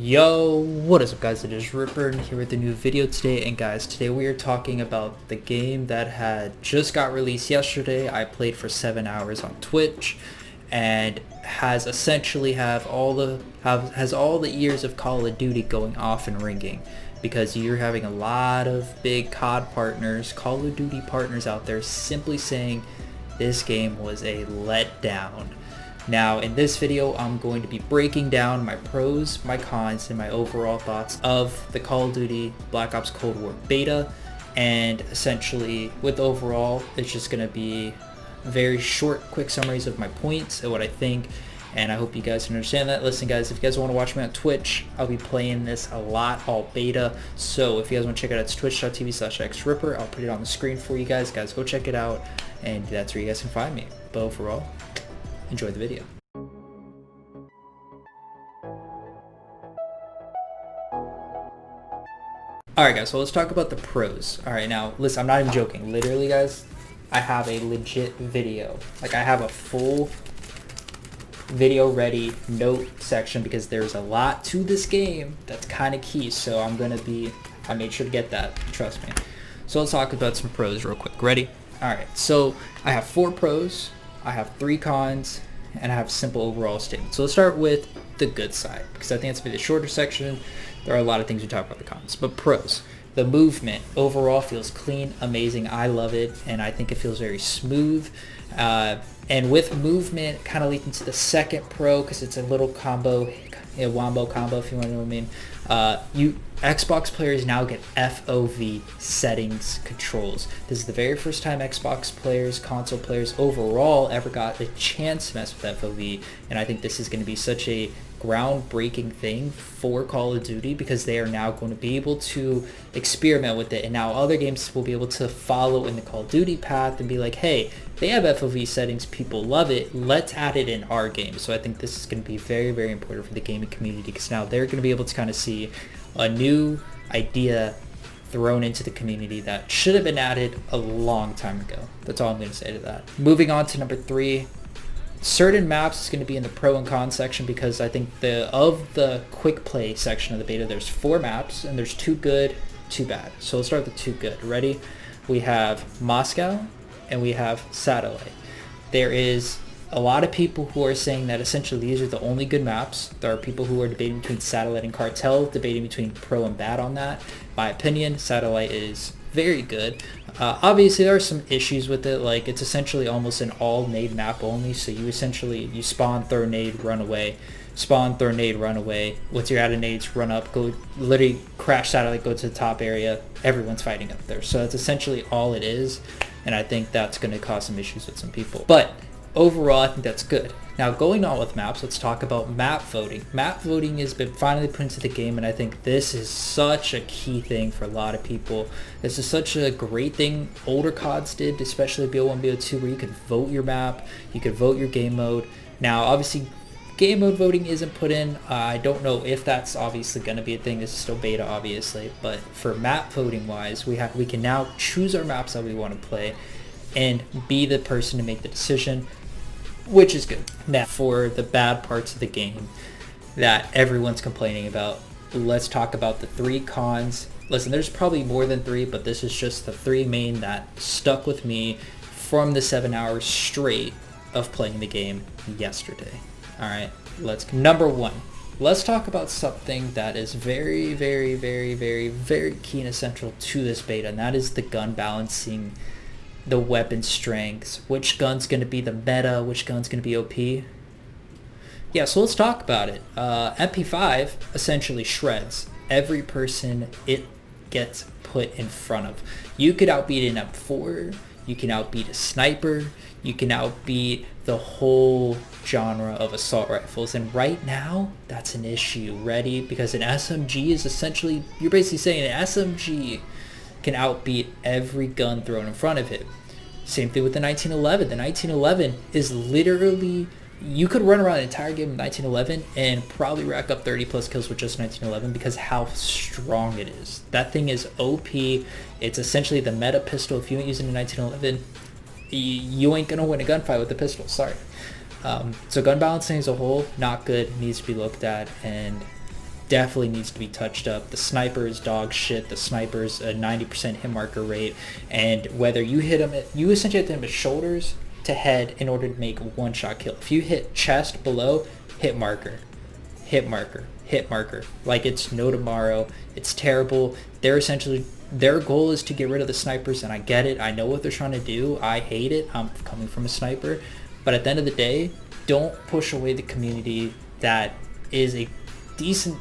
Yo, what is up guys, it is Ripper and here with a new video today. And guys, today we are talking about the game that had just got released yesterday. I played for 7 hours on Twitch and has essentially has all the ears of Call of Duty going off and ringing, because you're having a lot of big COD partners, Call of Duty partners out there simply saying this game was a letdown. Now in this video I'm going to be breaking down my pros, my cons, and my overall thoughts of the Call of Duty Black Ops Cold War beta, and essentially with overall it's just going to be very short quick summaries of my points and what I think, and I hope you guys can understand that. Listen guys, if you guys want to watch me on Twitch, I'll be playing this a lot, all beta, so if you guys want to check it out, it's twitch.tv/xripper. I'll put it on the screen for you guys. Guys, go check it out, and that's where you guys can find me. But overall, enjoy the video. Alright guys, so let's talk about the pros. Alright, now listen, I'm not even joking. Literally guys, I have a legit video. Like I have a full video ready note section because there's a lot to this game that's kind of key. So I made sure to get that, trust me. So let's talk about some pros real quick. Ready? Alright, so I have 4 pros. I have 3 cons, and I have simple overall statements. So let's start with the good side, because I think it's the shorter section. There are a lot of things we talk about the cons, but pros. The movement overall feels clean, amazing. I love it, and I think it feels very smooth. And with movement, kind of leads into the second pro, because it's a little combo, a wombo combo, if you want to know what I mean. Xbox players now get FOV settings controls. This is the very first time Xbox players, console players overall ever got a chance to mess with FOV, and I think this is going to be such a groundbreaking thing for Call of Duty, because they are now going to be able to experiment with it, and now other games will be able to follow in the Call of Duty path and be like, hey, they have FOV settings, people love it, let's add it in our game. So I think this is going to be very, very important for the gaming community, because now they're going to be able to kind of see a new idea thrown into the community that should have been added a long time ago. That's all I'm going to say to that. Moving on to number 3. Certain maps is going to be in the pro and con section, because I think of the quick play section of the beta, there's 4 maps and there's 2 good, 2 bad. So let's start with the 2 good. Ready? We have Moscow and we have Satellite. There is a lot of people who are saying that essentially these are the only good maps. There are people who are debating between Satellite and Cartel, debating between pro and bad on that. My opinion, Satellite is very good. Obviously there are some issues with it, like it's essentially almost an all nade map only, so you spawn, throw nade, run away, spawn, throw nade, run away. Once you're out of nades, run up, go literally crash Satellite, go to the top area, everyone's fighting up there. So that's essentially all it is, and I think that's going to cause some issues with some people. But overall, I think that's good. Now, going on with maps, let's talk about map voting. Map voting has been finally put into the game, and I think this is such a key thing for a lot of people. This is such a great thing older CODs did, especially BO1, BO2, where you could vote your map, you could vote your game mode. Now, obviously, game mode voting isn't put in. I don't know if that's obviously going to be a thing. This is still beta, obviously. But for map voting wise, we can now choose our maps that we want to play and be the person to make the decision, which is good. Now, for the bad parts of the game that everyone's complaining about, let's talk about the 3 cons. Listen, there's probably more than 3, but this is just the 3 main that stuck with me from the 7 hours straight of playing the game yesterday. Alright, number 1. Let's talk about something that is very, very, very, very, very key and essential to this beta, and that is the gun balancing, the weapon strengths, which gun's going to be the meta, which gun's going to be OP. Yeah, so let's talk about it. MP5 essentially shreds every person it gets put in front of. You could outbeat an M4, you can outbeat a sniper, you can outbeat the whole genre of assault rifles, and right now that's an issue. Ready? Because an SMG is essentially, you're basically saying an SMG can outbeat every gun thrown in front of it. Same thing with the 1911. The 1911 is literally, you could run around an entire game with 1911 and probably rack up 30 plus kills with just 1911 because how strong it is. That thing is OP. It's essentially the meta pistol. If you ain't using a 1911, you ain't gonna win a gunfight with the pistol. Sorry. So gun balancing as a whole, not good. Needs to be looked at, and definitely needs to be touched up. The sniper is dog shit. The sniper's a 90% hit marker rate, and whether you hit him, you essentially hit him with shoulders to head in order to make a one-shot kill. If you hit chest below, hit marker, hit marker, hit marker. Like, it's no tomorrow. It's terrible. Their goal is to get rid of the snipers, and I get it. I know what they're trying to do. I hate it. I'm coming from a sniper. But at the end of the day, don't push away the community that is a decent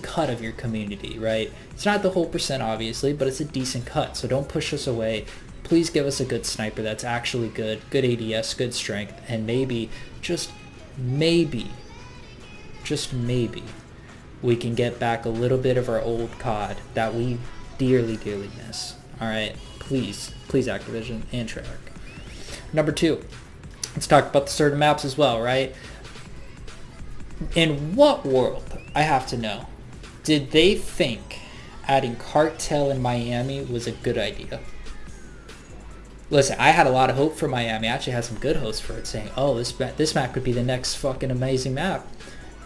cut of your community, right? It's not the whole percent, obviously, but it's a decent cut. So don't push us away. Please give us a good sniper that's actually good ADS, good strength, and maybe, just maybe, we can get back a little bit of our old COD that we dearly miss. All right, please Activision and Treyarch. Number 2, let's talk about the certain maps as well, right? In what world, I have to know, did they think adding Cartel in Miami was a good idea? Listen, I had a lot of hope for Miami. I actually had some good hopes for it, saying, oh, this map could be the next fucking amazing map.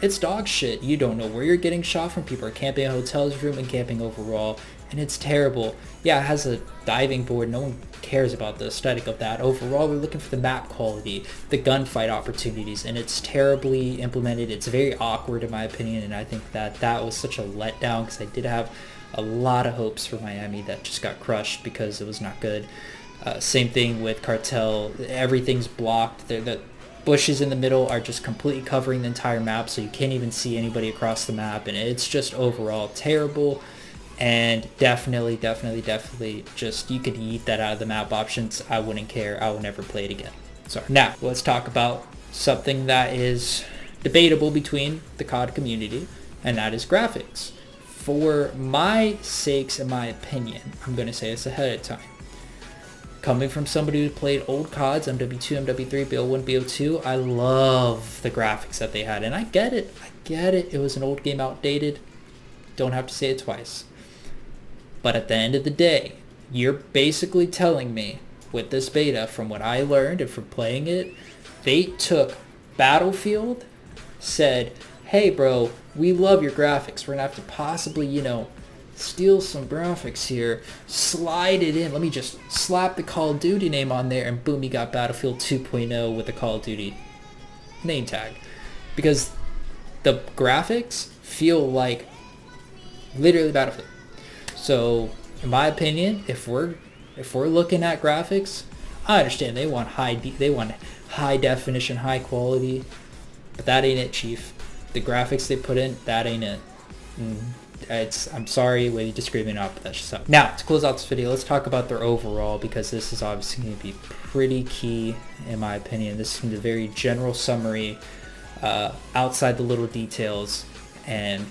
It's dog shit. You don't know where you're getting shot from. People are camping in hotels room and camping overall, and it's terrible. Yeah, it has a diving board. No one cares about the aesthetic of that. Overall, we're looking for the map quality, the gunfight opportunities, and it's terribly implemented. It's very awkward in my opinion, and I think that was such a letdown because I did have a lot of hopes for Miami that just got crushed because it was not good. Same thing with Cartel. Everything's blocked. The bushes in the middle are just completely covering the entire map, so you can't even see anybody across the map, and it's just overall terrible. And definitely just, you could eat that out of the map options. I wouldn't care. I will never play it again. Sorry. Now, let's talk about something that is debatable between the COD community, and that is graphics. For my sakes and my opinion, I'm going to say this ahead of time. Coming from somebody who played old CODs, MW2, MW3, BO1, BO2, I love the graphics that they had. And I get it. It was an old game, outdated. Don't have to say it twice. But at the end of the day, you're basically telling me with this beta, from what I learned and from playing it, they took Battlefield, said, hey bro, we love your graphics. We're going to have to possibly, steal some graphics here, slide it in. Let me just slap the Call of Duty name on there, and boom, you got Battlefield 2.0 with the Call of Duty name tag. Because the graphics feel like literally Battlefield. So, in my opinion, if we're looking at graphics, I understand they want high definition, high quality, but that ain't it, Chief. The graphics they put in, that ain't it. I'm sorry whether you disagree with me or not, but that's just up. Now, to close out this video, let's talk about their overall, because this is obviously going to be pretty key in my opinion. This is going to be a very general summary, outside the little details, and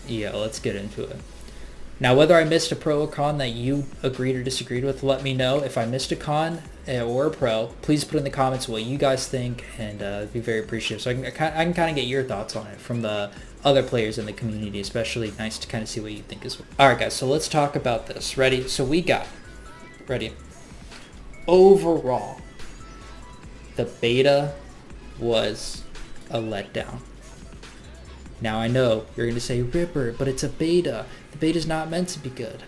yeah, let's get into it. Now, whether I missed a pro or con that you agreed or disagreed with, let me know. If I missed a con or a pro, please put in the comments what you guys think, and I'd be very appreciative. So I can kind of get your thoughts on it from the other players in the community, especially nice to kind of see what you think as well. All right, guys, so let's talk about this. Ready? So ready? Overall, the beta was a letdown. Now, I know you're going to say, Ripper, but it's a beta. The beta's not meant to be good.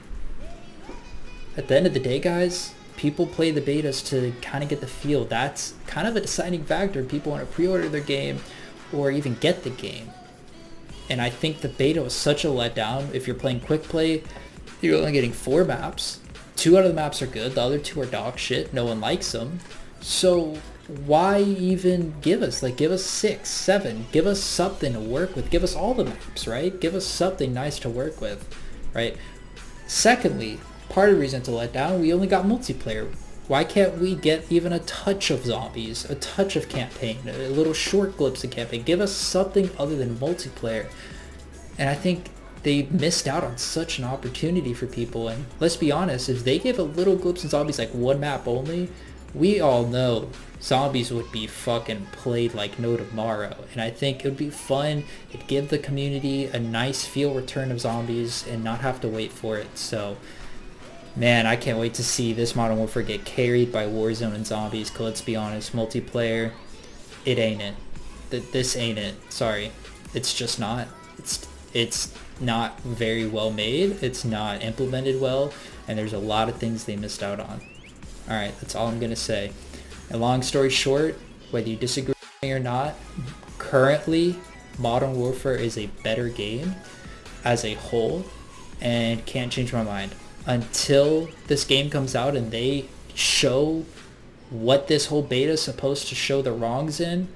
At the end of the day, guys, people play the betas to kind of get the feel. That's kind of a deciding factor. People want to pre-order their game or even get the game. And I think the beta was such a letdown. If you're playing quick play, you're only getting 4 maps. 2 out of the maps are good. The other 2 are dog shit. No one likes them. So why even give us 6, 7, give us something to work with, give us all the maps, right? Give us something nice to work with, right? Secondly, part of the reason to let down, we only got multiplayer. Why can't we get even a touch of zombies, a touch of campaign, a little short glimpse of campaign? Give us something other than multiplayer. And I think they missed out on such an opportunity for people. And let's be honest, if they gave a little glimpse of zombies, like 1 map only, we all know zombies would be fucking played like no tomorrow. And I think it would be fun. It'd give the community a nice feel return of zombies and not have to wait for it. So, man, I can't wait to see this Modern Warfare get carried by Warzone and zombies. Cause let's be honest, multiplayer, it ain't it. This ain't it. Sorry. It's just not. it's not very well made, it's not implemented well, and there's a lot of things they missed out on. All right, that's all I'm gonna say. And long story short, whether you disagree with me or not, currently Modern Warfare is a better game as a whole, and can't change my mind until this game comes out and they show what this whole beta is supposed to show the wrongs in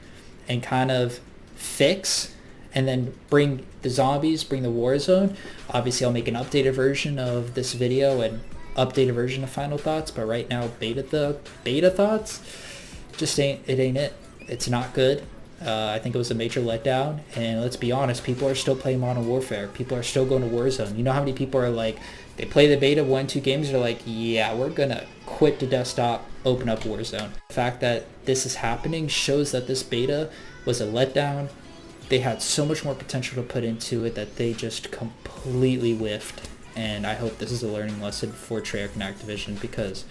and kind of fix, and then bring the zombies, bring the war zone. Obviously I'll make an updated version of this video and updated version of final thoughts, but right now beta thoughts just ain't it. It's not good. I think it was a major letdown, and let's be honest, people are still playing Modern Warfare. People are still going to Warzone. You know how many people are like, they play the beta 1-2 games, they're like, yeah, we're gonna quit the desktop, open up Warzone. The fact that this is happening shows that this beta was a letdown. They had so much more potential to put into it that they just completely whiffed, and I hope this is a learning lesson for Treyarch and Activision, because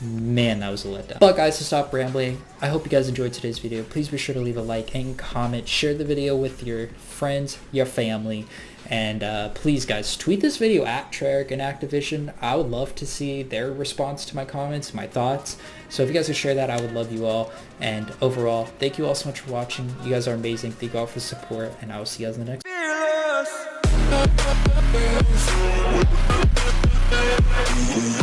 man, that was a letdown. But guys, to stop rambling, I hope you guys enjoyed today's video. Please be sure to leave a like and comment, share the video with your friends, your family, and please guys, tweet this video at Treyarch and Activision. I would love to see their response to my comments, my thoughts. So if you guys could share that, I would love you all. And overall, thank you all so much for watching. You guys are amazing. Thank you all for the support, and I will see you guys in the next.